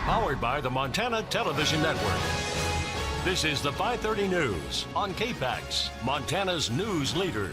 Powered by the Montana Television Network. This is the 5:30 News on KPAX, Montana's news leader.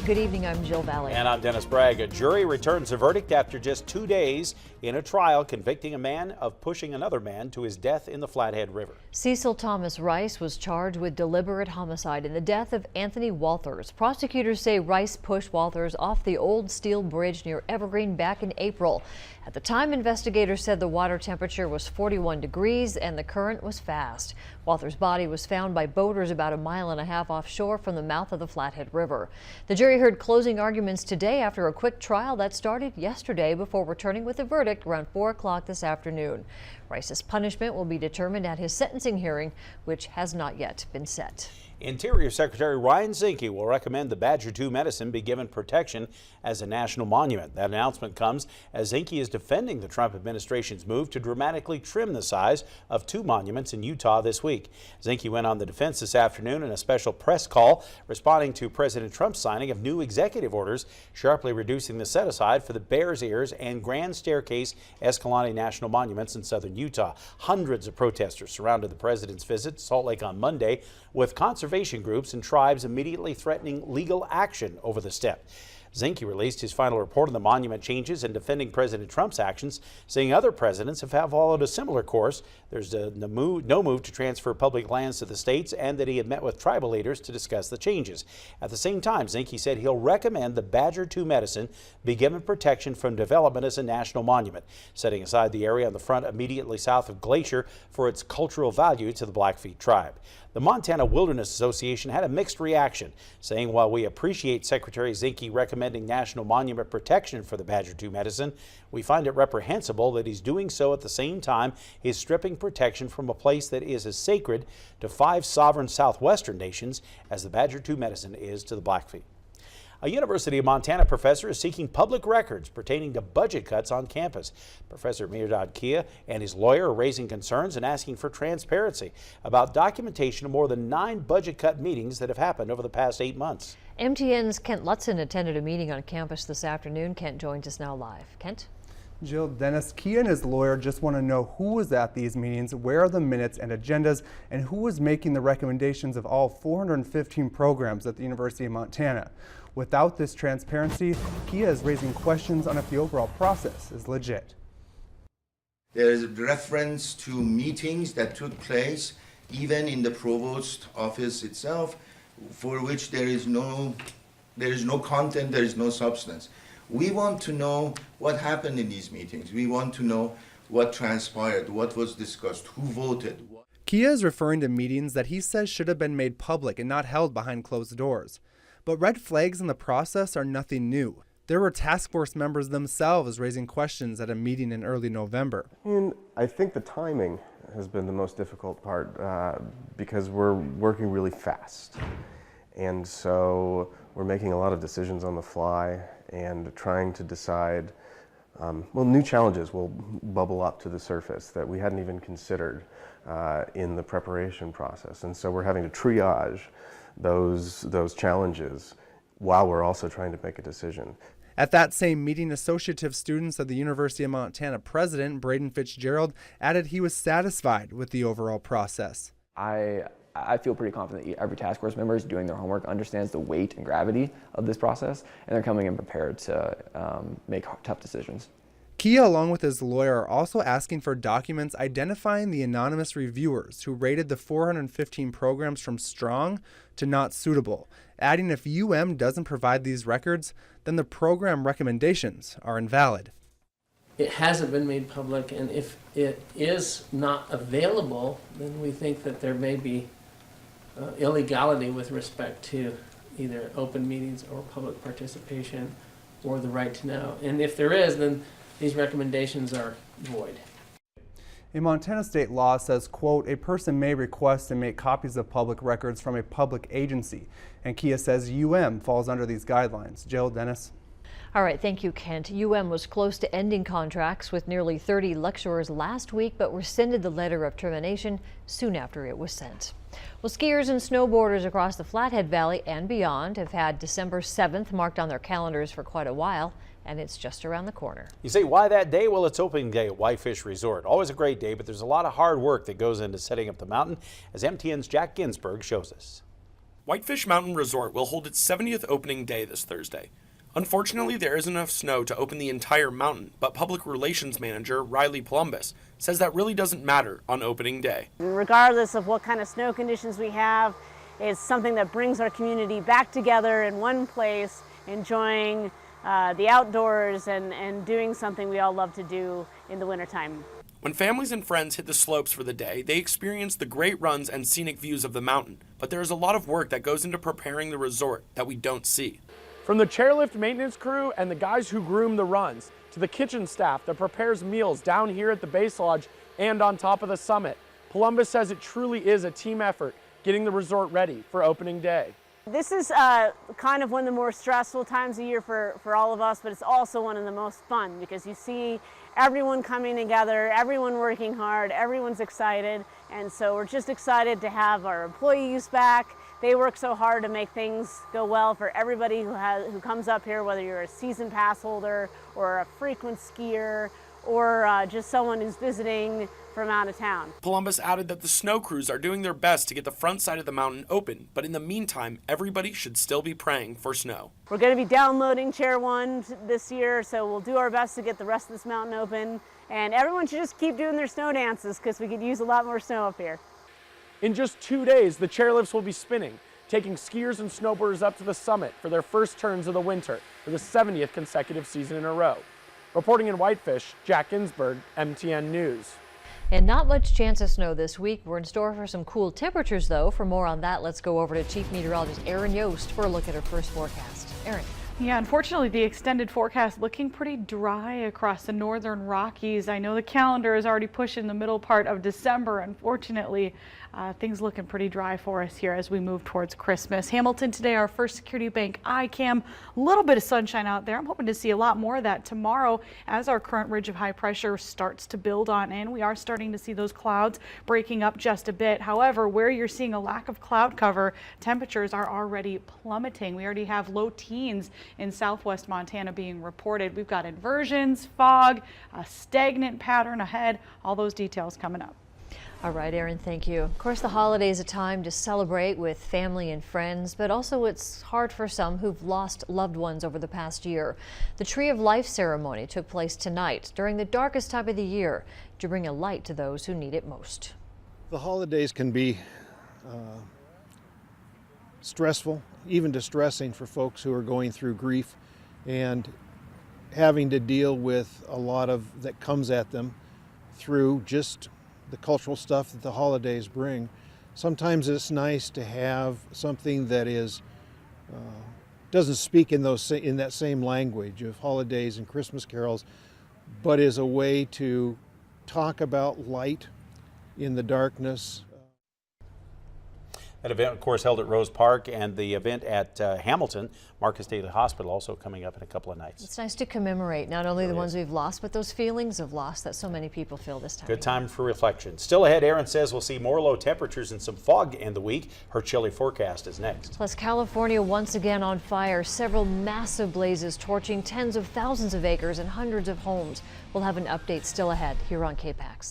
Good evening, I'm Jill Valley. And I'm Dennis Bragg. A jury returns a verdict after just 2 days in a trial convicting a man of pushing another man to his death in the Flathead River. Cecil Thomas Rice was charged with deliberate homicide in the death of Anthony Walters. Prosecutors say Rice pushed Walters off the old steel bridge near Evergreen back in April. At the time, investigators said the water temperature was 41 degrees and the current was fast. Walters' body was found by boaters about 1.5 miles offshore from the mouth of the Flathead River. The jury heard closing arguments today after a quick trial that started yesterday before returning with a verdict around 4 o'clock this afternoon. Rice's punishment will be determined at his sentencing hearing, which has not yet been set. Interior Secretary Ryan Zinke will recommend the Badger II medicine be given protection as a national monument. That announcement comes as Zinke is defending the Trump administration's move to dramatically trim the size of 2 monuments in Utah this week. Zinke went on the defense this afternoon in a special press call responding to President Trump's signing of new executive orders sharply reducing the set-aside for the Bears Ears and Grand Staircase Escalante National Monuments in southern Utah. Hundreds of protesters surrounded the president's visit to Salt Lake on Monday, with conservation groups and tribes immediately threatening legal action over the step. Zinke released his final report on the monument changes and defending President Trump's actions, saying other presidents have followed a similar course. There's no move to transfer public lands to the states, and that he had met with tribal leaders to discuss the changes. At the same time, Zinke said he'll recommend the Badger II medicine be given protection from development as a national monument, setting aside the area on the front immediately south of Glacier for its cultural value to the Blackfeet tribe. The Montana Wilderness Association had a mixed reaction, saying while we appreciate Secretary Zinke recommending national monument protection for the Badger II medicine, we find it reprehensible that he's doing so at the same time he's stripping protection from a place that is as sacred to 5 sovereign southwestern nations as the Badger II medicine is to the Blackfeet. A University of Montana professor is seeking public records pertaining to budget cuts on campus. Professor Mirdad Kia and his lawyer are raising concerns and asking for transparency about documentation of more than 9 budget cut meetings that have happened over the past 8 months. MTN's Kent Lutzen attended a meeting on campus this afternoon. Kent joins us now live. Kent? Jill, Dennis, Kia and his lawyer just want to know who was at these meetings, where are the minutes and agendas, and who was making the recommendations of all 415 programs at the University of Montana. Without this transparency, Kia is raising questions on if the overall process is legit. There is reference to meetings that took place even in the provost office itself, for which there is no content, there is no substance. We want to know what happened in these meetings. We want to know what transpired, what was discussed, who voted. Kia is referring to meetings that he says should have been made public and not held behind closed doors. But red flags in the process are nothing new. There were task force members themselves raising questions at a meeting in early November. And I think the timing has been the most difficult part because we're working really fast. And so we're making a lot of decisions on the fly and trying to decide, new challenges will bubble up to the surface that we hadn't even considered in the preparation process. And so we're having to triage those challenges while we're also trying to make a decision. At that same meeting, associative students of the University of Montana president, Braden Fitzgerald, added he was satisfied with the overall process. I feel pretty confident that every task force member is doing their homework, understands the weight and gravity of this process, and they're coming in prepared to make tough decisions. Kia, along with his lawyer, are also asking for documents identifying the anonymous reviewers who rated the 415 programs from strong to not suitable, adding if UM doesn't provide these records, then the program recommendations are invalid. It hasn't been made public, and if it is not available, then we think that there may be illegality with respect to either open meetings or public participation or the right to know. And if there is, then these recommendations are void. A Montana state law says, quote, a person may request and make copies of public records from a public agency. And Kia says falls under these guidelines. Jill, Dennis? All right, thank you, Kent. was close to ending contracts with nearly 30 lecturers last week, but rescinded the letter of termination soon after it was sent. Well, skiers and snowboarders across the Flathead Valley and beyond have had December 7th marked on their calendars for quite a while. and it's just around the corner. You say, why that day? Well, it's opening day at Whitefish Resort. Always a great day, but there's a lot of hard work that goes into setting up the mountain, as MTN's Jack Ginsburg shows us. Whitefish Mountain Resort will hold its 70th opening day this Thursday. Unfortunately, there isn't enough snow to open the entire mountain, but Public Relations Manager Riley Columbus says that really doesn't matter on opening day. Regardless of what kind of snow conditions we have, it's something that brings our community back together in one place, enjoying the outdoors and doing something we all love to do in the wintertime. When families and friends hit the slopes for the day, they experience the great runs and scenic views of the mountain, but there is a lot of work that goes into preparing the resort that we don't see. From the chairlift maintenance crew and the guys who groom the runs, to the kitchen staff that prepares meals down here at the base lodge and on top of the summit, Columbus says it truly is a team effort getting the resort ready for opening day. This is kind of one of the more stressful times of year for all of us, but it's also one of the most fun because you see everyone coming together, everyone working hard, everyone's excited, and so we're just excited to have our employees back. They work so hard to make things go well for everybody who comes up here, whether you're a season pass holder or a frequent skier or just someone who's visiting from out of town. Columbus added that the snow crews are doing their best to get the front side of the mountain open, but in the meantime, everybody should still be praying for snow. We're going to be downloading Chair 1 this year, so we'll do our best to get the rest of this mountain open, and everyone should just keep doing their snow dances because we could use a lot more snow up here. In just 2 days, the chairlifts will be spinning, taking skiers and snowboarders up to the summit for their first turns of the winter for the 70th consecutive season in a row. Reporting in Whitefish, Jack Ginsburg, MTN News. And not much chance of snow this week. We're in store for some cool temperatures, though. For more on that, let's go over to Chief Meteorologist Erin Yost for a look at her first forecast. Erin. Yeah, unfortunately, the extended forecast looking pretty dry across the northern Rockies. I know the calendar is already pushing the middle part of December. Unfortunately, things looking pretty dry for us here as we move towards Christmas. Hamilton today, our First Security Bank ICAM. A little bit of sunshine out there. I'm hoping to see a lot more of that tomorrow as our current ridge of high pressure starts to build on, and we are starting to see those clouds breaking up just a bit. However, where you're seeing a lack of cloud cover, temperatures are already plummeting. We already have low teens in southwest Montana being reported. We've got inversions, fog, a stagnant pattern ahead. All those details coming up. All right, Erin, thank you. Of course, the holiday is a time to celebrate with family and friends, but also it's hard for some who've lost loved ones over the past year. The Tree of Life ceremony took place tonight during the darkest time of the year to bring a light to those who need it most. The holidays can be stressful, even distressing for folks who are going through grief and having to deal with a lot of that comes at them through just the cultural stuff that the holidays bring. Sometimes it's nice to have something that is doesn't speak in that same language of holidays and Christmas carols, but is a way to talk about light in the darkness. That event, of course, held at Rose Park, and the event at Hamilton Marcus Daly Hospital also coming up in a couple of nights. It's nice to commemorate not only the ones we've lost, but those feelings of loss that so many people feel this time. Good time for reflection. Still ahead, Erin says we'll see more low temperatures and some fog in the week. Her chilly forecast is next. Plus, California once again on fire. Several massive blazes torching tens of thousands of acres and hundreds of homes. We'll have an update still ahead here on KPAX.